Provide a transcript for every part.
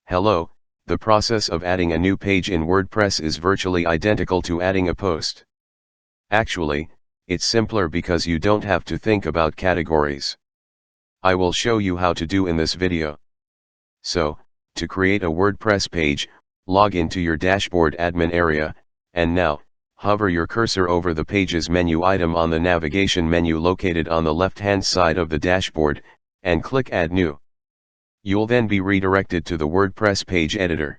Hello, the process of adding a new page in WordPress is virtually identical to adding a post. Actually, it's simpler because you don't have to think about categories. I will show you how to do in this video. So, to create a WordPress page, log into your dashboard admin area, and now, hover your cursor over the Pages menu item on the navigation menu located on the left-hand side of the dashboard, and click Add New. You'll then be redirected to the WordPress page editor.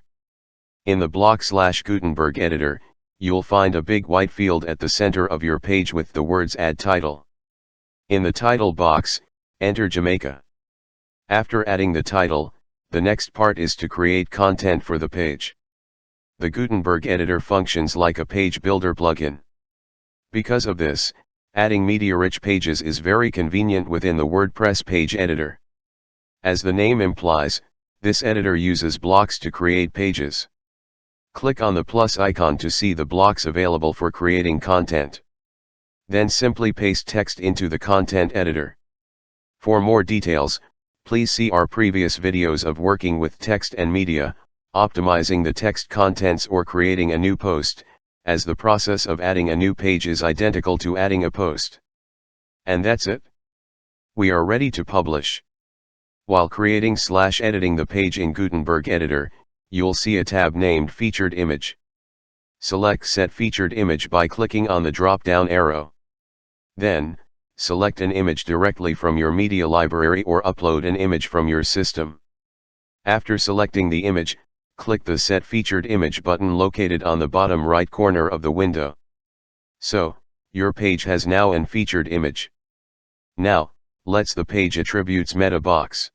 In the block/Gutenberg editor, you'll find a big white field at the center of your page with the words Add Title. In the title box, enter Jamaica. After adding the title, the next part is to create content for the page. The Gutenberg editor functions like a page builder plugin. Because of this, adding media-rich pages is very convenient within the WordPress page editor. As the name implies, this editor uses blocks to create pages. Click on the plus icon to see the blocks available for creating content. Then simply paste text into the content editor. For more details, please see our previous videos of working with text and media, optimizing the text contents or creating a new post, as the process of adding a new page is identical to adding a post. And that's it. We are ready to publish. While creating/editing the page in Gutenberg editor, you'll see a tab named Featured Image. Select Set Featured Image by clicking on the drop-down arrow. Then, select an image directly from your media library or upload an image from your system. After selecting the image, click the Set Featured Image button located on the bottom right corner of the window. So, your page has now an featured image. Now, let's the page attributes meta box.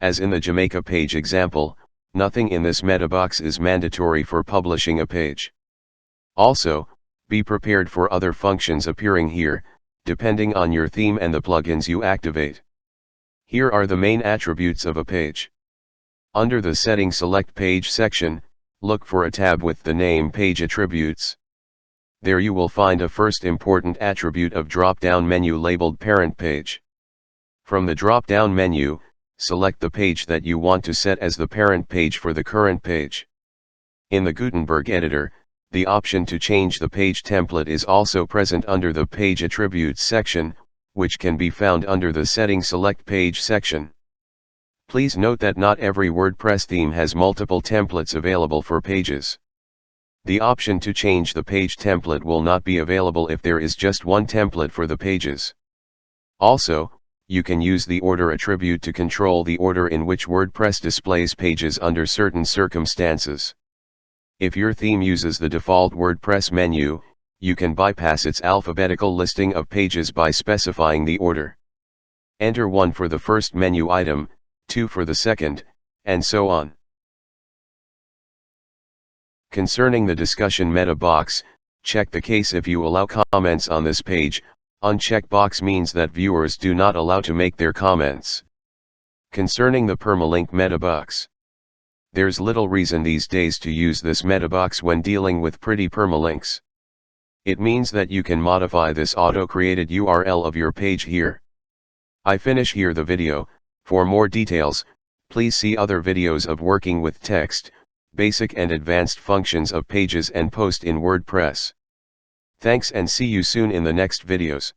As in the Jamaica page example, nothing in this meta box is mandatory for publishing a page. Also, be prepared for other functions appearing here, depending on your theme and the plugins you activate. Here are the main attributes of a page. Under the Settings Select Page section, look for a tab with the name Page Attributes. There you will find a first important attribute of drop-down menu labeled Parent Page. From the drop-down menu, select the page that you want to set as the parent page for the current page. In the Gutenberg editor, the option to change the page template is also present under the Page Attributes section, which can be found under the Settings Select Page section. Please note that not every WordPress theme has multiple templates available for pages. The option to change the page template will not be available if there is just one template for the pages. Also, you can use the order attribute to control the order in which WordPress displays pages under certain circumstances. If your theme uses the default WordPress menu, you can bypass its alphabetical listing of pages by specifying the order. Enter 1 for the first menu item, 2 for the second, and so on. Concerning the discussion meta box, check the case if you allow comments on this page. Uncheck box means that viewers do not allow to make their comments. Concerning the permalink meta box, there's little reason these days to use this meta box when dealing with pretty permalinks. It means that you can modify this auto-created URL of your page here. I finish here the video. For more details, please see other videos of working with text, basic and advanced functions of pages and post in WordPress. Thanks and see you soon in the next videos.